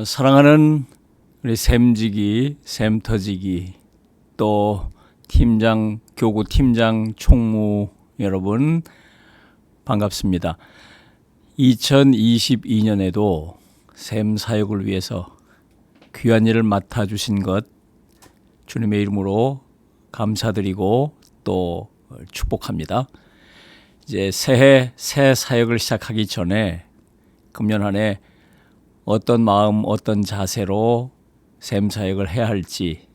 사랑하는 우리 샘지기, 샘터지기, 또 팀장, 교구 팀장, 총무 여러분 반갑습니다. 2022년에도 샘 사역을 위해서 귀한 일을 맡아주신 것 주님의 이름으로 감사드리고 또 축복합니다. 이제 새해 새 사역을 시작하기 전에 금년 한 해 어떤 마음, 어떤 자세로 샘 사역을 해야 할지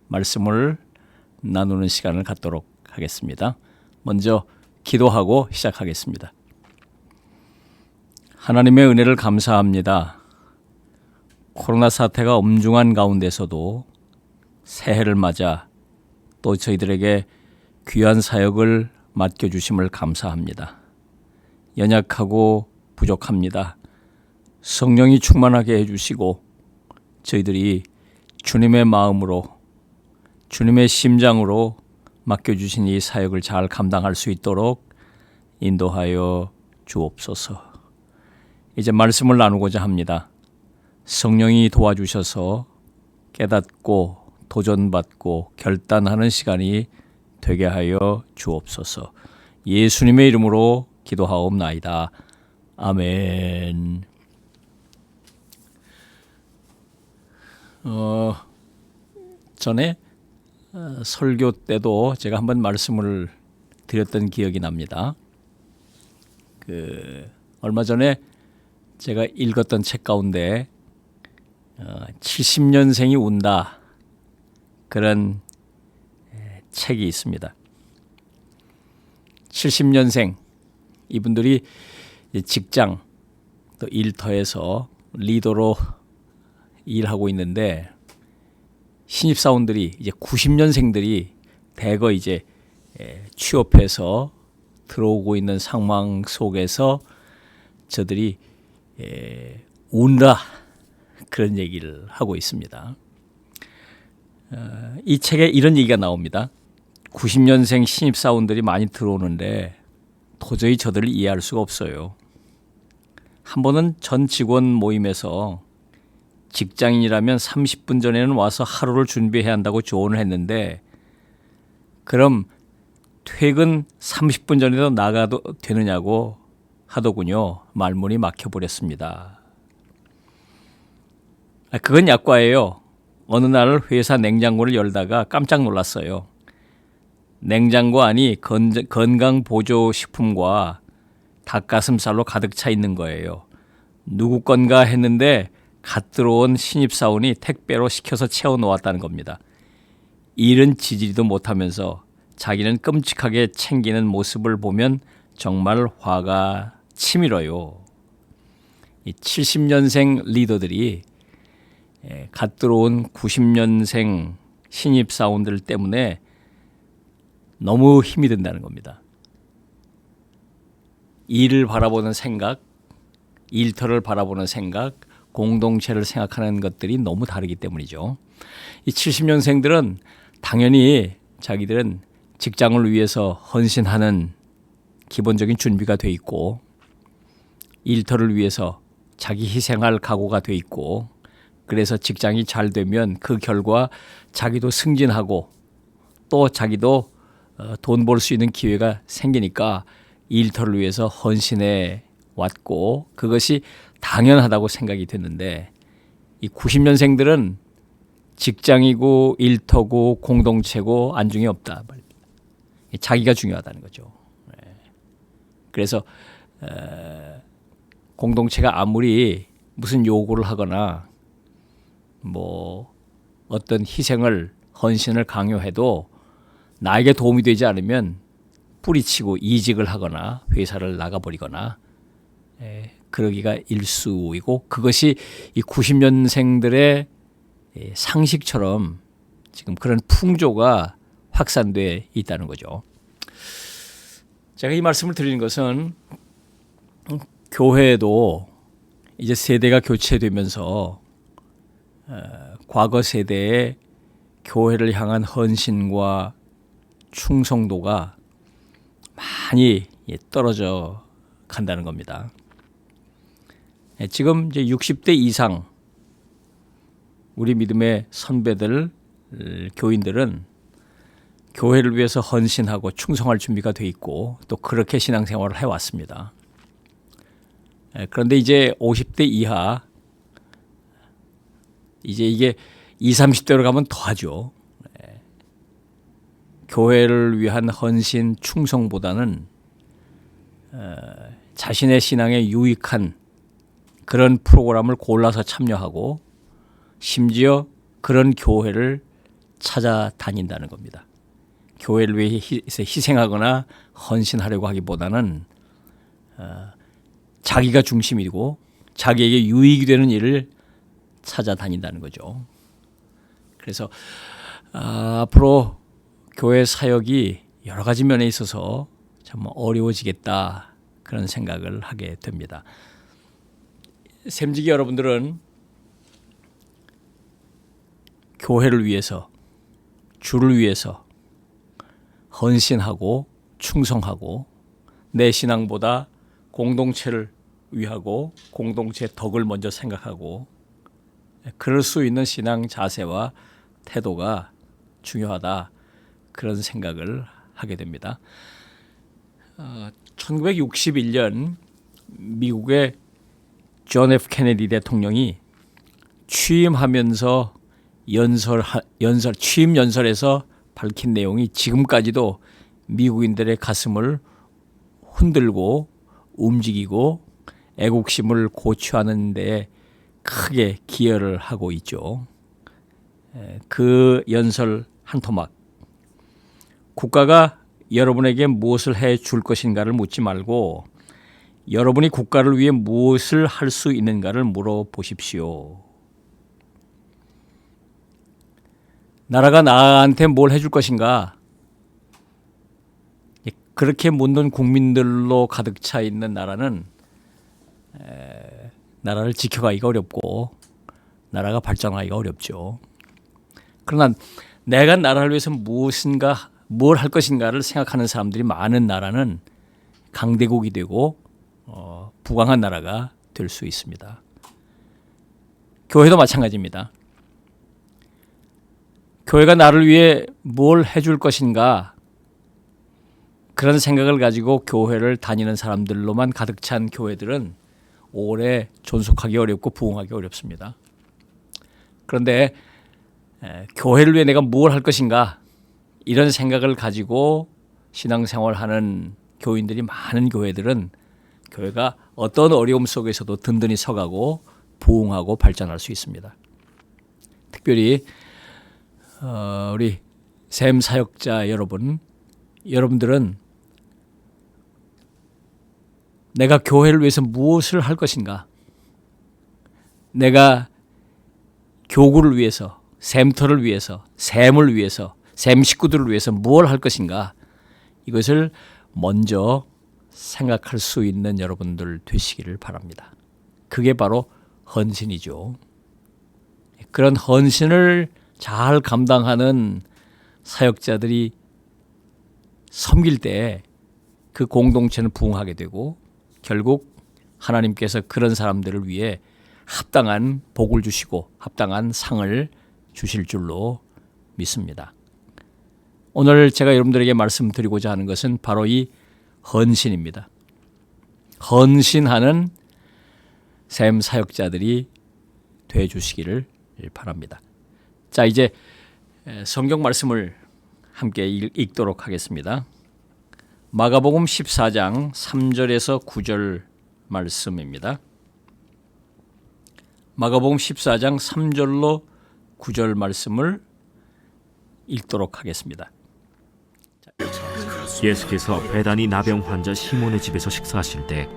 말씀을 나누는 시간을 갖도록 하겠습니다. 먼저 기도하고 시작하겠습니다. 하나님의 은혜를 감사합니다. 코로나 사태가 엄중한 가운데서도 새해를 맞아 또 저희들에게 귀한 사역을 맡겨주심을 감사합니다. 연약하고 부족합니다. 성령이 충만하게 해주시고 저희들이 주님의 마음으로 주님의 심장으로 맡겨주신 이 사역을 잘 감당할 수 있도록 인도하여 주옵소서. 이제 말씀을 나누고자 합니다. 성령이 도와주셔서 깨닫고 도전받고 결단하는 시간이 되게 하여 주옵소서. 예수님의 이름으로 기도하옵나이다. 아멘. 전에 설교 때도 제가 한번 말씀을 드렸던 기억이 납니다. 얼마 전에 제가 읽었던 책 가운데 70년생이 운다 그런 책이 있습니다. 70년생 이분들이 직장 또 일터에서 리더로 일하고 있는데 신입사원들이 이제 90년생들이 대거 이제 취업해서 들어오고 있는 상황 속에서 저들이 운다 그런 얘기를 하고 있습니다. 이 책에 이런 얘기가 나옵니다. 90년생 신입사원들이 많이 들어오는데 도저히 저들을 이해할 수가 없어요. 한 번은 전 직원 모임에서 직장인이라면 30분 전에는 와서 하루를 준비해야 한다고 조언을 했는데 그럼 퇴근 30분 전에도 나가도 되느냐고 하더군요. 말문이 막혀버렸습니다. 그건 약과예요. 어느 날 회사 냉장고를 열다가 깜짝 놀랐어요. 냉장고 안이 건강보조식품과 닭가슴살로 가득 차 있는 거예요. 누구 건가 했는데 갓 들어온 신입사원이 택배로 시켜서 채워놓았다는 겁니다. 일은 지지리도 못하면서 자기는 끔찍하게 챙기는 모습을 보면 정말 화가 치밀어요. 이 70년생 리더들이 갓 들어온 90년생 신입사원들 때문에 너무 힘이 든다는 겁니다. 일을 바라보는 생각, 일터를 바라보는 생각, 공동체를 생각하는 것들이 너무 다르기 때문이죠. 이 70년생들은 당연히 자기들은 직장을 위해서 헌신하는 기본적인 준비가 돼 있고 일터를 위해서 자기 희생할 각오가 돼 있고 그래서 직장이 잘 되면 그 결과 자기도 승진하고 또 자기도 돈 벌 수 있는 기회가 생기니까 일터를 위해서 헌신해 왔고 그것이 당연하다고 생각이 됐는데 이 90년생들은 직장이고 일터고 공동체고 안중에 없다. 자기가 중요하다는 거죠. 그래서 공동체가 아무리 무슨 요구를 하거나 뭐 어떤 희생을 헌신을 강요해도 나에게 도움이 되지 않으면 뿌리치고 이직을 하거나 회사를 나가버리거나 그러기가 일쑤이고 그것이 이 90년생들의 상식처럼 지금 그런 풍조가 확산돼 있다는 거죠. 제가 이 말씀을 드리는 것은 교회도 이제 세대가 교체되면서 과거 세대의 교회를 향한 헌신과 충성도가 많이 떨어져 간다는 겁니다. 지금 이제 60대 이상 우리 믿음의 선배들, 교인들은 교회를 위해서 헌신하고 충성할 준비가 돼 있고 또 그렇게 신앙생활을 해왔습니다. 그런데 이제 50대 이하, 이제 이게 20, 30대로 가면 더하죠. 교회를 위한 헌신, 충성보다는 자신의 신앙에 유익한 그런 프로그램을 골라서 참여하고 심지어 그런 교회를 찾아다닌다는 겁니다. 교회를 위해서 희생하거나 헌신하려고 하기보다는 자기가 중심이고 자기에게 유익이 되는 일을 찾아다닌다는 거죠. 그래서 앞으로 교회 사역이 여러 가지 면에 있어서 참 어려워지겠다 그런 생각을 하게 됩니다. 샘지기 여러분들은 교회를 위해서, 주를 위해서 헌신하고 충성하고 내 신앙보다 공동체를 위하고 공동체 덕을 먼저 생각하고 그럴 수 있는 신앙 자세와 태도가 중요하다 그런 생각을 하게 됩니다. 1961년 미국의 존 F 케네디 대통령이 취임하면서 취임 연설에서 밝힌 내용이 지금까지도 미국인들의 가슴을 흔들고 움직이고 애국심을 고취하는 데 크게 기여를 하고 있죠. 그 연설 한 토막. 국가가 여러분에게 무엇을 해 줄 것인가를 묻지 말고 여러분이 국가를 위해 무엇을 할 수 있는가를 물어보십시오. 나라가 나한테 뭘 해줄 것인가? 그렇게 묻는 국민들로 가득 차 있는 나라는 나라를 지켜가기가 어렵고 나라가 발전하기가 어렵죠. 그러나 내가 나라를 위해서 뭘 할 것인가를 생각하는 사람들이 많은 나라는 강대국이 되고 부강한 나라가 될 수 있습니다. 교회도 마찬가지입니다. 교회가 나를 위해 뭘 해줄 것인가 그런 생각을 가지고 교회를 다니는 사람들로만 가득 찬 교회들은 오래 존속하기 어렵고 부흥하기 어렵습니다. 그런데 교회를 위해 내가 뭘 할 것인가 이런 생각을 가지고 신앙생활하는 교인들이 많은 교회들은 교회가 어떤 어려움 속에서도 든든히 서가고 부흥하고 발전할 수 있습니다. 특별히 우리 샘 사역자 여러분들은 내가 교회를 위해서 무엇을 할 것인가? 내가 교구를 위해서, 샘터를 위해서, 샘을 위해서, 샘 식구들을 위해서 무엇을 할 것인가? 이것을 먼저 생각할 수 있는 여러분들 되시기를 바랍니다. 그게 바로 헌신이죠. 그런 헌신을 잘 감당하는 사역자들이 섬길 때 그 공동체는 부흥하게 되고 결국 하나님께서 그런 사람들을 위해 합당한 복을 주시고 합당한 상을 주실 줄로 믿습니다. 오늘 제가 여러분들에게 말씀드리고자 하는 것은 바로 이 헌신입니다. 헌신하는 샘 사역자들이 되어 주시기를 바랍니다. 자, 이제 성경 말씀을 함께 읽도록 하겠습니다. 마가복음 14장 3절에서 9절 말씀입니다. 마가복음 14장 3절로 9절 말씀을 읽도록 하겠습니다. 예수께서 베다니 나병 환자 시몬의 집에서 식사하실 때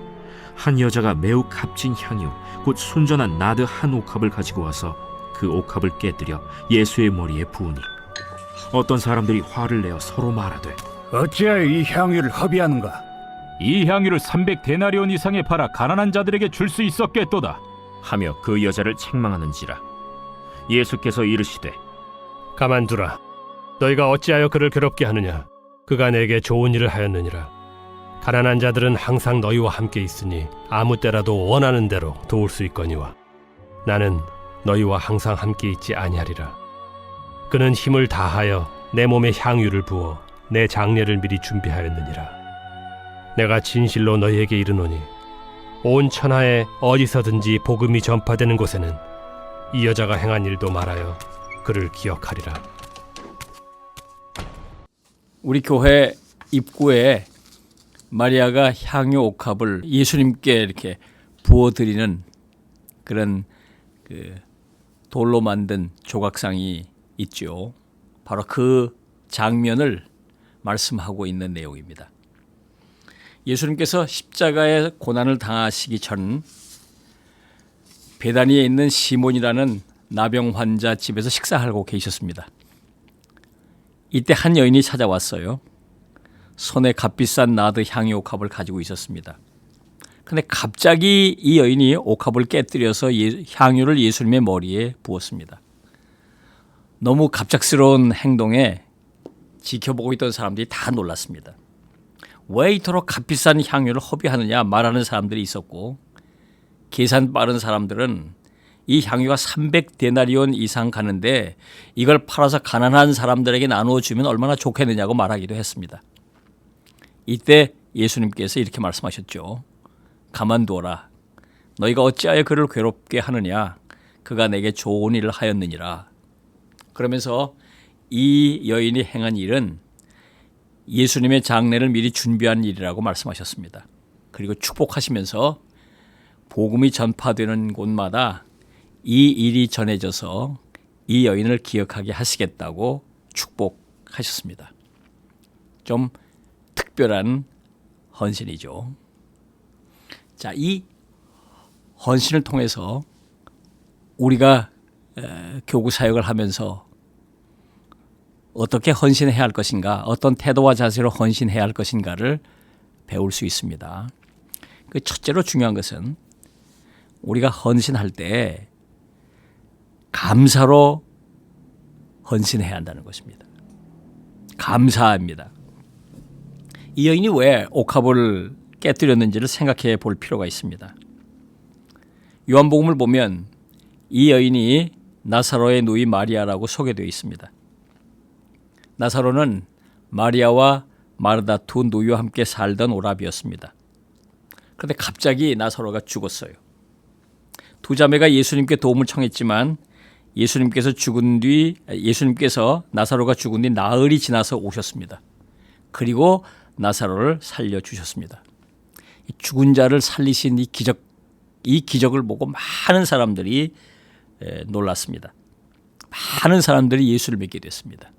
한 여자가 매우 값진 향유 곧 순전한 나드 한 옥합을 가지고 와서 그 옥합을 깨뜨려 예수의 머리에 부으니 어떤 사람들이 화를 내어 서로 말하되 어찌하여 이 향유를 허비하는가? 이 향유를 300데나리온 이상에 팔아 가난한 자들에게 줄 수 있었겠도다 하며 그 여자를 책망하는지라. 예수께서 이르시되 가만두라. 너희가 어찌하여 그를 괴롭게 하느냐? 그가 내게 좋은 일을 하였느니라. 가난한 자들은 항상 너희와 함께 있으니 아무 때라도 원하는 대로 도울 수 있거니와 나는 너희와 항상 함께 있지 아니하리라. 그는 힘을 다하여 내 몸에 향유를 부어 내 장례를 미리 준비하였느니라. 내가 진실로 너희에게 이르노니 온 천하에 어디서든지 복음이 전파되는 곳에는 이 여자가 행한 일도 말하여 그를 기억하리라. 우리 교회 입구에 마리아가 향유 옥합을 예수님께 이렇게 부어드리는 그런 그 돌로 만든 조각상이 있죠. 바로 그 장면을 말씀하고 있는 내용입니다. 예수님께서 십자가의 고난을 당하시기 전 베다니에 있는 시몬이라는 나병 환자 집에서 식사하고 계셨습니다. 이때 한 여인이 찾아왔어요. 손에 값비싼 나드 향유 옥합을 가지고 있었습니다. 그런데 갑자기 이 여인이 옥합을 깨뜨려서 향유를 예수님의 머리에 부었습니다. 너무 갑작스러운 행동에 지켜보고 있던 사람들이 다 놀랐습니다. 왜 이토록 값비싼 향유를 허비하느냐 말하는 사람들이 있었고, 계산 빠른 사람들은 이 향유가 300데나리온 이상 가는데 이걸 팔아서 가난한 사람들에게 나누어 주면 얼마나 좋겠느냐고 말하기도 했습니다. 이때 예수님께서 이렇게 말씀하셨죠. 가만두어라. 너희가 어찌하여 그를 괴롭게 하느냐. 그가 내게 좋은 일을 하였느니라. 그러면서 이 여인이 행한 일은 예수님의 장례를 미리 준비한 일이라고 말씀하셨습니다. 그리고 축복하시면서 복음이 전파되는 곳마다 이 일이 전해져서 이 여인을 기억하게 하시겠다고 축복하셨습니다. 좀 특별한 헌신이죠. 자, 이 헌신을 통해서 우리가 교구 사역을 하면서 어떻게 헌신해야 할 것인가, 어떤 태도와 자세로 헌신해야 할 것인가를 배울 수 있습니다. 그 첫째로 중요한 것은 우리가 헌신할 때 감사로 헌신해야 한다는 것입니다. 감사합니다. 이 여인이 왜 옥합을 깨뜨렸는지를 생각해 볼 필요가 있습니다. 요한복음을 보면 이 여인이 나사로의 누이 마리아라고 소개되어 있습니다. 나사로는 마리아와 마르다 두 누이와 함께 살던 오라비였습니다. 그런데 갑자기 나사로가 죽었어요. 두 자매가 예수님께 도움을 청했지만 예수님께서 나사로가 죽은 뒤 나흘이 지나서 오셨습니다. 그리고 나사로를 살려주셨습니다. 죽은 자를 살리신 이 기적을 보고 많은 사람들이 놀랐습니다. 많은 사람들이 예수를 믿게 됐습니다.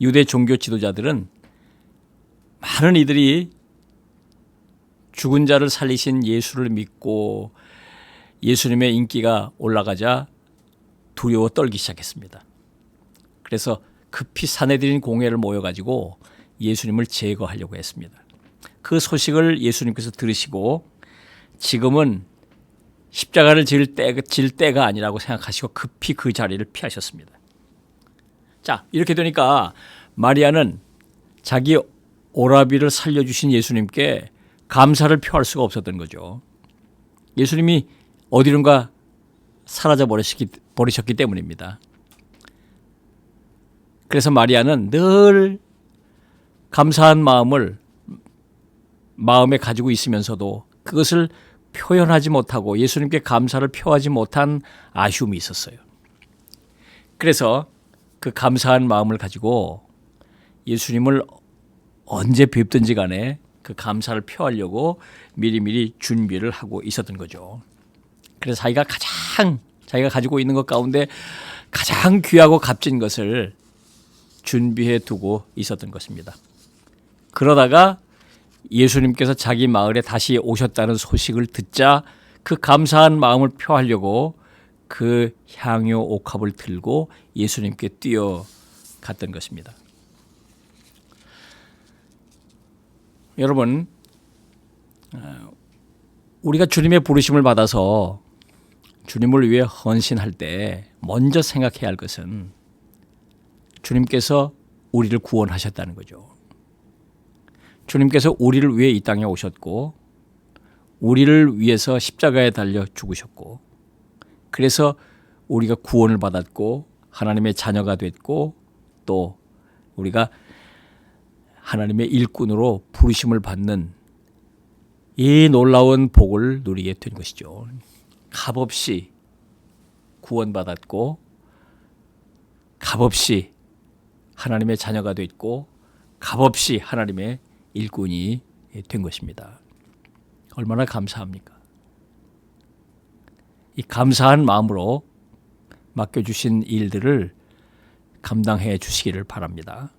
유대 종교 지도자들은 많은 이들이 죽은 자를 살리신 예수를 믿고 예수님의 인기가 올라가자 두려워 떨기 시작했습니다. 그래서 급히 사내들인 공회를 모여가지고 예수님을 제거하려고 했습니다. 그 소식을 예수님께서 들으시고 지금은 십자가를 질 때가 아니라고 생각하시고 급히 그 자리를 피하셨습니다. 자, 이렇게 되니까 마리아는 자기 오라비를 살려주신 예수님께 감사를 표할 수가 없었던 거죠. 예수님이 어디론가 사라져 버리셨기 때문입니다. 그래서 마리아는 늘 감사한 마음을 마음에 가지고 있으면서도 그것을 표현하지 못하고 예수님께 감사를 표하지 못한 아쉬움이 있었어요. 그래서 그 감사한 마음을 가지고 예수님을 언제 뵙든지 간에 그 감사를 표하려고 미리미리 준비를 하고 있었던 거죠. 그래서 자기가 가지고 있는 것 가운데 가장 귀하고 값진 것을 준비해 두고 있었던 것입니다. 그러다가 예수님께서 자기 마을에 다시 오셨다는 소식을 듣자 그 감사한 마음을 표하려고 그 향유 옥합을 들고 예수님께 뛰어갔던 것입니다. 여러분, 우리가 주님의 부르심을 받아서 주님을 위해 헌신할 때 먼저 생각해야 할 것은 주님께서 우리를 구원하셨다는 거죠. 주님께서 우리를 위해 이 땅에 오셨고 우리를 위해서 십자가에 달려 죽으셨고 그래서 우리가 구원을 받았고 하나님의 자녀가 됐고 또 우리가 하나님의 일꾼으로 부르심을 받는 이 놀라운 복을 누리게 된 것이죠. 값없이 구원받았고 값없이 하나님의 자녀가 됐고 값없이 하나님의 일꾼이 된 것입니다. 얼마나 감사합니까? 이 감사한 마음으로 맡겨주신 일들을 감당해 주시기를 바랍니다.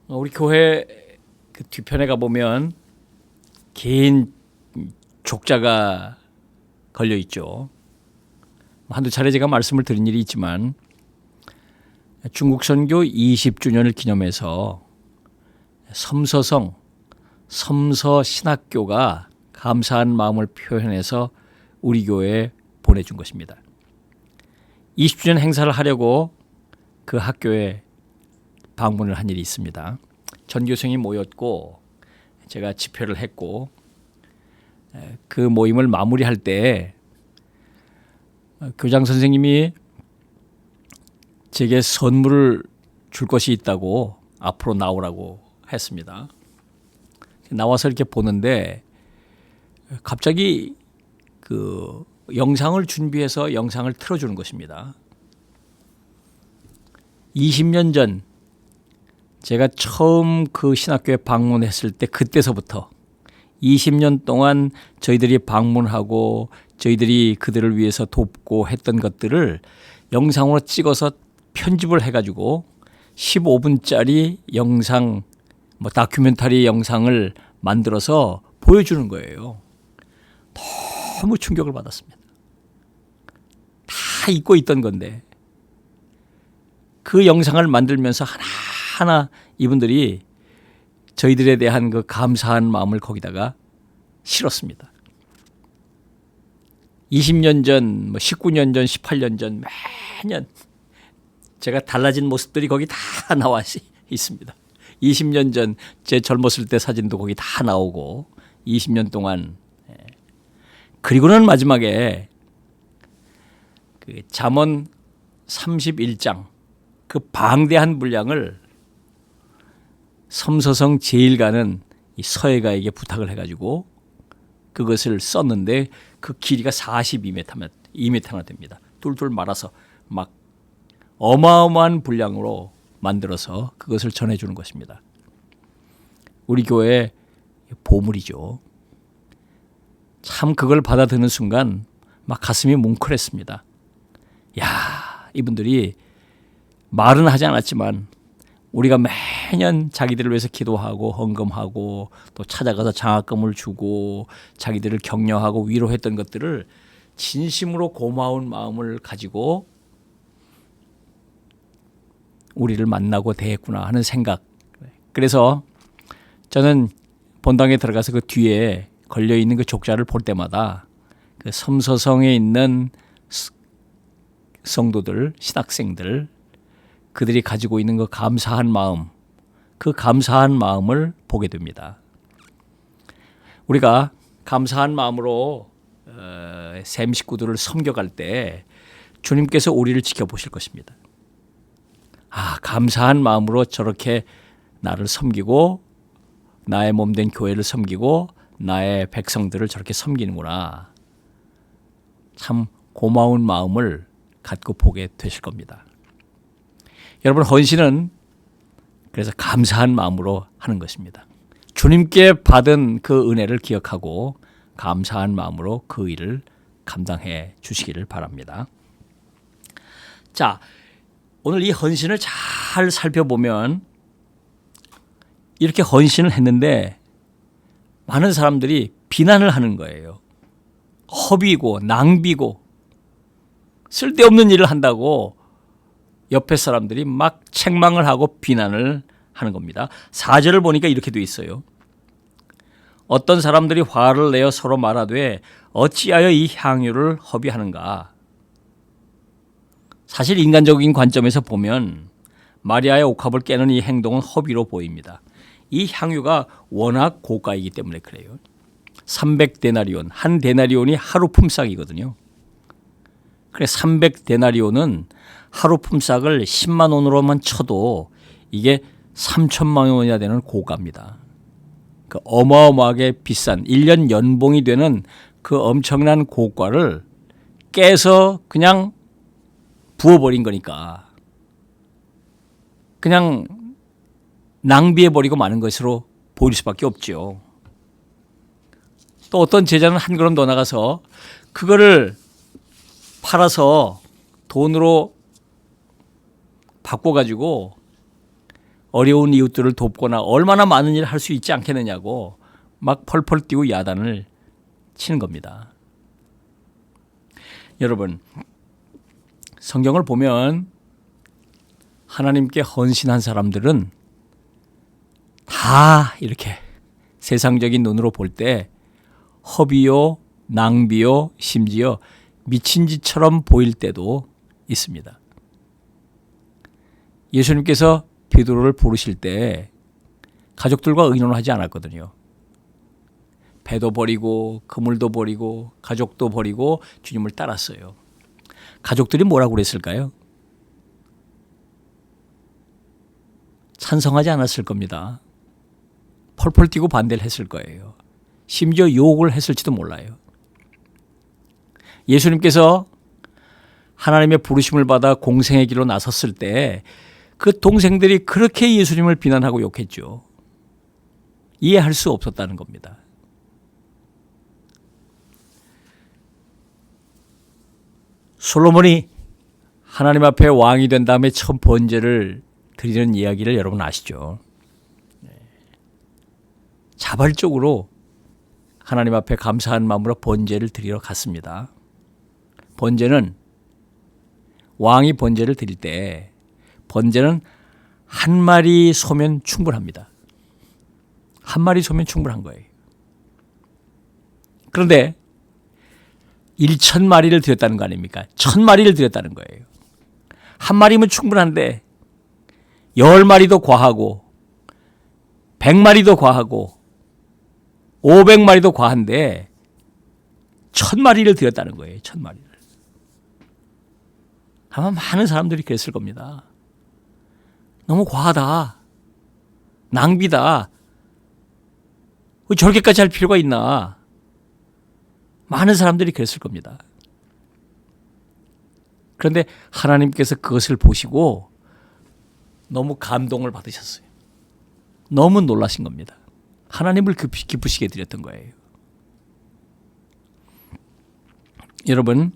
우리 교회 그 뒤편에 가보면 긴 족자가 걸려 있죠. 한두 차례 제가 말씀을 드린 일이 있지만 중국 선교 20주년을 기념해서 섬서성 섬서신학교가 감사한 마음을 표현해서 우리 교회에 보내준 것입니다. 20주년 행사를 하려고 그 학교에 방문을 한 일이 있습니다. 전교생이 모였고 제가 집회를 했고 그 모임을 마무리할 때 교장 선생님이 제게 선물을 줄 것이 있다고 앞으로 나오라고 했습니다. 나와서 이렇게 보는데 갑자기 그 영상을 준비해서 영상을 틀어주는 것입니다. 20년 전 제가 처음 그 신학교에 방문했을 때 그때서부터 20년 동안 저희들이 방문하고 저희들이 그들을 위해서 돕고 했던 것들을 영상으로 찍어서 편집을 해가지고 15분짜리 영상, 다큐멘터리 영상을 만들어서 보여주는 거예요. 너무 충격을 받았습니다. 다 잊고 있던 건데 그 영상을 만들면서 하나하나 이분들이 저희들에 대한 그 감사한 마음을 거기다가 실었습니다. 20년 전, 19년 전, 18년 전 매년 제가 달라진 모습들이 거기 다 나와 있습니다. 20년 전 제 젊었을 때 사진도 거기 다 나오고 20년 동안 그리고는 마지막에 그 잠언 31장 그 방대한 분량을 섬서성 제일가는 이 서예가에게 부탁을 해가지고 그것을 썼는데 그 길이가 2m나 됩니다. 툴툴 말아서 막 어마어마한 분량으로 만들어서 그것을 전해주는 것입니다. 우리 교회의 보물이죠. 참 그걸 받아드는 순간 막 가슴이 뭉클했습니다. 야, 이분들이 말은 하지 않았지만 우리가 매년 자기들을 위해서 기도하고 헌금하고 또 찾아가서 장학금을 주고 자기들을 격려하고 위로했던 것들을 진심으로 고마운 마음을 가지고 우리를 만나고 대했구나 하는 생각. 그래서 저는 본당에 들어가서 그 뒤에 걸려있는 그 족자를 볼 때마다 그 섬서성에 있는 성도들, 신학생들, 그들이 가지고 있는 그 감사한 마음, 그 감사한 마음을 보게 됩니다. 우리가 감사한 마음으로 샘 식구들을 섬겨갈 때 주님께서 우리를 지켜보실 것입니다. 아, 감사한 마음으로 저렇게 나를 섬기고 나의 몸된 교회를 섬기고 나의 백성들을 저렇게 섬기는구나. 참 고마운 마음을 갖고 보게 되실 겁니다. 여러분, 헌신은 그래서 감사한 마음으로 하는 것입니다. 주님께 받은 그 은혜를 기억하고 감사한 마음으로 그 일을 감당해 주시기를 바랍니다. 자, 오늘 이 헌신을 잘 살펴보면 이렇게 헌신을 했는데 많은 사람들이 비난을 하는 거예요. 허비고 낭비고 쓸데없는 일을 한다고 옆에 사람들이 막 책망을 하고 비난을 하는 겁니다. 4절을 보니까 이렇게 돼 있어요. 어떤 사람들이 화를 내어 서로 말하되 어찌하여 이 향유를 허비하는가. 사실 인간적인 관점에서 보면 마리아의 옥합을 깨는 이 행동은 허비로 보입니다. 이 향유가 워낙 고가이기 때문에 그래요. 300데나리온, 한 데나리온이 하루 품삯이거든요. 그래 300데나리온은 하루 품삯을 10만 원으로만 쳐도 이게 3천만 원이나 되는 고가입니다. 그 어마어마하게 비싼 1년 연봉이 되는 그 엄청난 고가를 깨서 그냥 부어버린 거니까 그냥 낭비해버리고 마는 것으로 보일 수밖에 없죠. 또 어떤 제자는 한 걸음 더 나가서 그거를 팔아서 돈으로 바꿔가지고 어려운 이웃들을 돕거나 얼마나 많은 일을 할 수 있지 않겠느냐고 막 펄펄 뛰고 야단을 치는 겁니다. 여러분, 성경을 보면 하나님께 헌신한 사람들은 다 이렇게 세상적인 눈으로 볼 때 허비요, 낭비요, 심지어 미친 짓처럼 보일 때도 있습니다. 예수님께서 베드로를 부르실 때 가족들과 의논하지 않았거든요. 배도 버리고 그물도 버리고 가족도 버리고 주님을 따랐어요. 가족들이 뭐라고 그랬을까요? 찬성하지 않았을 겁니다. 펄펄 뛰고 반대를 했을 거예요. 심지어 욕을 했을지도 몰라요. 예수님께서 하나님의 부르심을 받아 공생의 길로 나섰을 때 그 동생들이 그렇게 예수님을 비난하고 욕했죠. 이해할 수 없었다는 겁니다. 솔로몬이 하나님 앞에 왕이 된 다음에 첫 번제를 드리는 이야기를 여러분 아시죠? 자발적으로 하나님 앞에 감사한 마음으로 번제를 드리러 갔습니다. 번제는 왕이 번제를 드릴 때 번제는 한 마리 소면 충분합니다. 한 마리 소면 충분한 거예요. 그런데 1,000마리를 드렸다는 거 아닙니까? 1,000마리를 드렸다는 거예요. 한 마리면 충분한데 10마리도 과하고 100마리도 과하고 500마리도 과한데 1,000마리를 드렸다는 거예요. 1,000마리를. 아마 많은 사람들이 그랬을 겁니다. 너무 과하다. 낭비다. 왜 저렇게까지 할 필요가 있나. 많은 사람들이 그랬을 겁니다. 그런데 하나님께서 그것을 보시고 너무 감동을 받으셨어요. 너무 놀라신 겁니다. 하나님을 기쁘시게 드렸던 거예요. 여러분,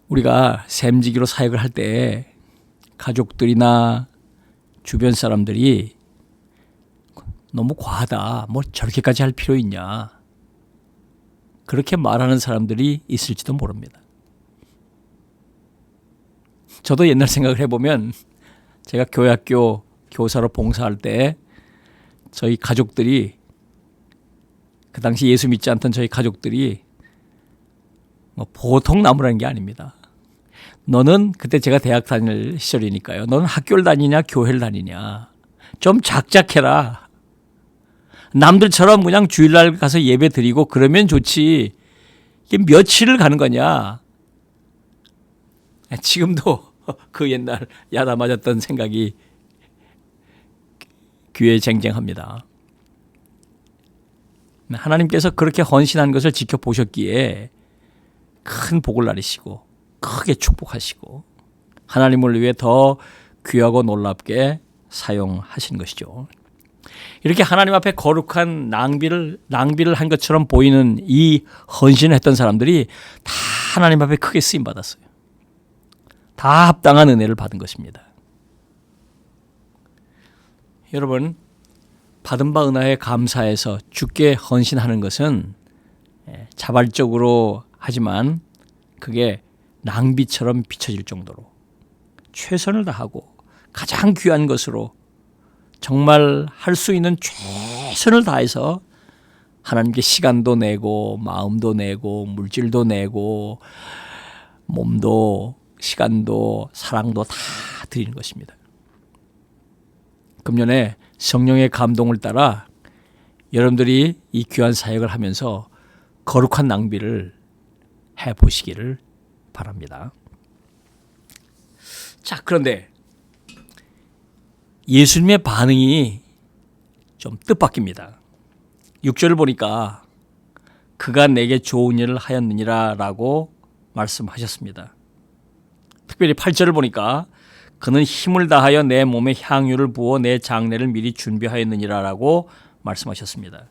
우리가 샘지기로 사역을 할 때 가족들이나 주변 사람들이 너무 과하다. 뭐 저렇게까지 할 필요 있냐. 그렇게 말하는 사람들이 있을지도 모릅니다. 저도 옛날 생각을 해보면 제가 교회학교 교사로 봉사할 때 저희 가족들이 그 당시 예수 믿지 않던 저희 가족들이 뭐 보통 나무라는 게 아닙니다. 너는 그때 제가 대학 다닐 시절이니까요. 너는 학교를 다니냐 교회를 다니냐. 좀 작작해라. 남들처럼 그냥 주일날 가서 예배 드리고 그러면 좋지. 이게 며칠을 가는 거냐. 지금도 그 옛날 야단 맞았던 생각이 귀에 쟁쟁합니다. 하나님께서 그렇게 헌신한 것을 지켜보셨기에 큰 복을 나리시고 크게 축복하시고 하나님을 위해 더 귀하고 놀랍게 사용하신 것이죠. 이렇게 하나님 앞에 거룩한 낭비를 한 것처럼 보이는 이 헌신을 했던 사람들이 다 하나님 앞에 크게 쓰임 받았어요. 다 합당한 은혜를 받은 것입니다. 여러분, 받은 바 은혜에 감사해서 주께 헌신하는 것은 자발적으로 하지만 그게 낭비처럼 비춰질 정도로 최선을 다하고 가장 귀한 것으로 정말 할 수 있는 최선을 다해서 하나님께 시간도 내고 마음도 내고 물질도 내고 몸도 시간도 사랑도 다 드리는 것입니다. 금년에 성령의 감동을 따라 여러분들이 이 귀한 사역을 하면서 거룩한 낭비를 해보시기를 바랍니다. 자, 그런데 예수님의 반응이 좀 뜻밖입니다. 6절을 보니까 그가 내게 좋은 일을 하였느니라 라고 말씀하셨습니다. 특별히 8절을 보니까 그는 힘을 다하여 내 몸에 향유를 부어 내 장례를 미리 준비하였느니라 라고 말씀하셨습니다.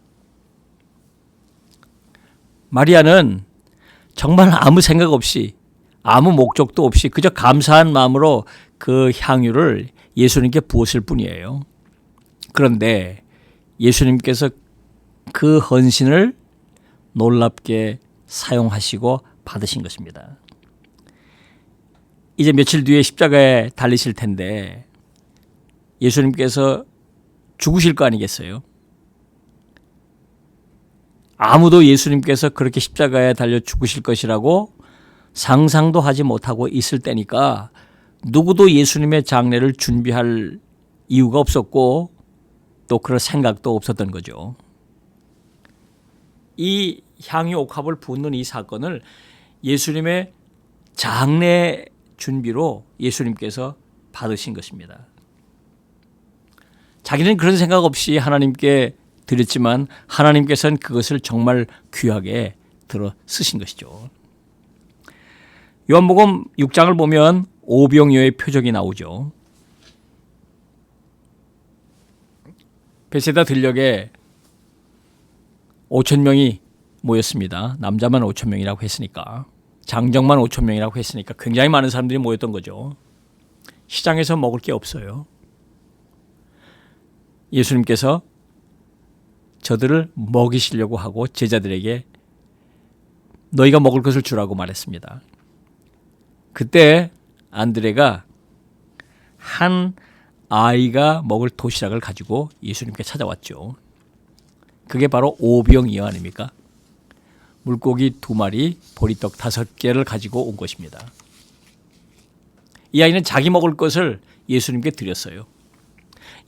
마리아는 정말 아무 생각 없이 아무 목적도 없이 그저 감사한 마음으로 그 향유를 예수님께 부었을 뿐이에요. 그런데 예수님께서 그 헌신을 놀랍게 사용하시고 받으신 것입니다. 이제 며칠 뒤에 십자가에 달리실 텐데 예수님께서 죽으실 거 아니겠어요? 아무도 예수님께서 그렇게 십자가에 달려 죽으실 것이라고 상상도 하지 못하고 있을 때니까 누구도 예수님의 장례를 준비할 이유가 없었고 또 그럴 생각도 없었던 거죠. 이 향유 옥합을 붓는 이 사건을 예수님의 장례 준비로 예수님께서 받으신 것입니다. 자기는 그런 생각 없이 하나님께 드렸지만 하나님께서는 그것을 정말 귀하게 들어 쓰신 것이죠. 요한복음 6장을 보면 오병이어의 표적이 나오죠. 베세다 들녘에 5,000명이 모였습니다. 남자만 5,000명이라고 했으니까, 장정만 5,000명이라고 했으니까 굉장히 많은 사람들이 모였던 거죠. 시장에서 먹을 게 없어요. 예수님께서 저들을 먹이시려고 하고 제자들에게 너희가 먹을 것을 주라고 말했습니다. 그때 안드레가 한 아이가 먹을 도시락을 가지고 예수님께 찾아왔죠. 그게 바로 오병이어 아닙니까? 물고기 2마리, 보리떡 5개를 가지고 온 것입니다. 이 아이는 자기 먹을 것을 예수님께 드렸어요.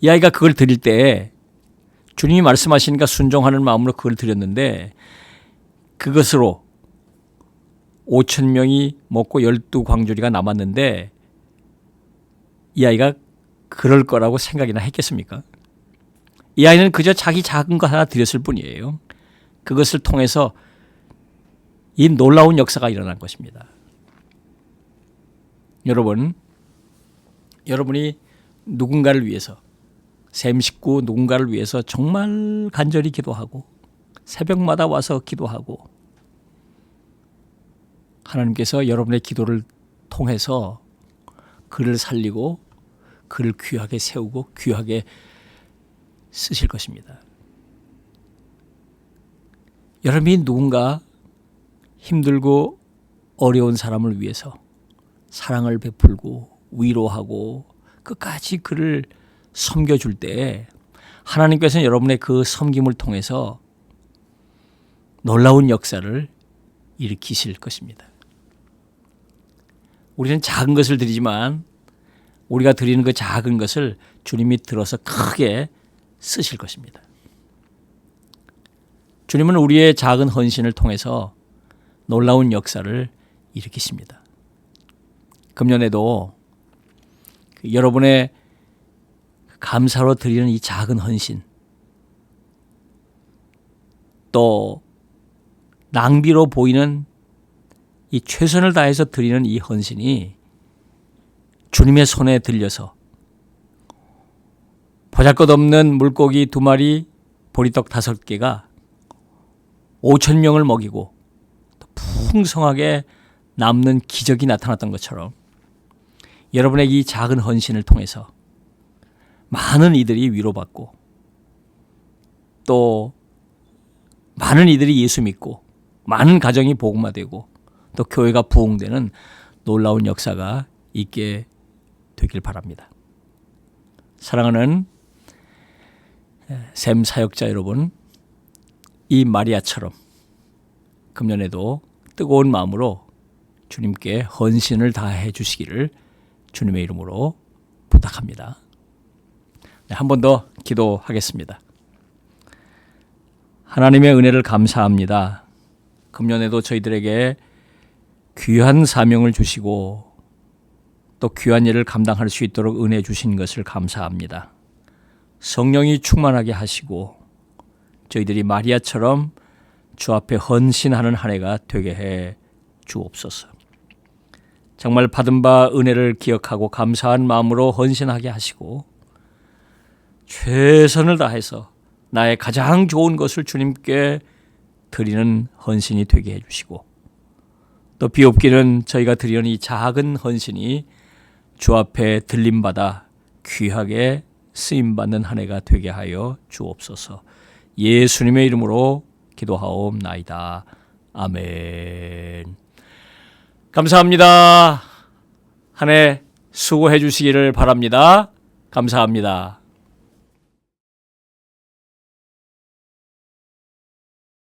이 아이가 그걸 드릴 때 주님이 말씀하시니까 순종하는 마음으로 그걸 드렸는데 그것으로 5,000명이 먹고 12광주리가 남았는데 이 아이가 그럴 거라고 생각이나 했겠습니까? 이 아이는 그저 자기 작은 거 하나 드렸을 뿐이에요. 그것을 통해서 이 놀라운 역사가 일어난 것입니다. 여러분이 누군가를 위해서, 샘 식구 누군가를 위해서 정말 간절히 기도하고 새벽마다 와서 기도하고 하나님께서 여러분의 기도를 통해서 그를 살리고 그를 귀하게 세우고 귀하게 쓰실 것입니다. 여러분이 누군가 힘들고 어려운 사람을 위해서 사랑을 베풀고 위로하고 끝까지 그를 섬겨줄 때 하나님께서는 여러분의 그 섬김을 통해서 놀라운 역사를 일으키실 것입니다. 우리는 작은 것을 드리지만 우리가 드리는 그 작은 것을 주님이 들어서 크게 쓰실 것입니다. 주님은 우리의 작은 헌신을 통해서 놀라운 역사를 일으키십니다. 금년에도 여러분의 감사로 드리는 이 작은 헌신, 또 낭비로 보이는 이 최선을 다해서 드리는 이 헌신이 주님의 손에 들려서 보잘것없는 물고기 2마리, 보리떡 5개가 5,000명을 먹이고 풍성하게 남는 기적이 나타났던 것처럼 여러분의 이 작은 헌신을 통해서 많은 이들이 위로받고 또 많은 이들이 예수 믿고 많은 가정이 복음화되고 또 교회가 부흥되는 놀라운 역사가 있게 되길 바랍니다. 사랑하는 샘 사역자 여러분, 이 마리아처럼 금년에도 뜨거운 마음으로 주님께 헌신을 다해 주시기를 주님의 이름으로 부탁합니다. 한 번 더 기도하겠습니다. 하나님의 은혜를 감사합니다. 금년에도 저희들에게 귀한 사명을 주시고 또 귀한 일을 감당할 수 있도록 은혜 주신 것을 감사합니다. 성령이 충만하게 하시고 저희들이 마리아처럼 주 앞에 헌신하는 한 해가 되게 해 주옵소서. 정말 받은 바 은혜를 기억하고 감사한 마음으로 헌신하게 하시고 최선을 다해서 나의 가장 좋은 것을 주님께 드리는 헌신이 되게 해주시고 또 비옵기는 저희가 드리는 이 작은 헌신이 주 앞에 들림받아 귀하게 쓰임받는 한 해가 되게 하여 주옵소서. 예수님의 이름으로 기도하옵나이다. 아멘. 감사합니다. 한 해 수고해 주시기를 바랍니다. 감사합니다.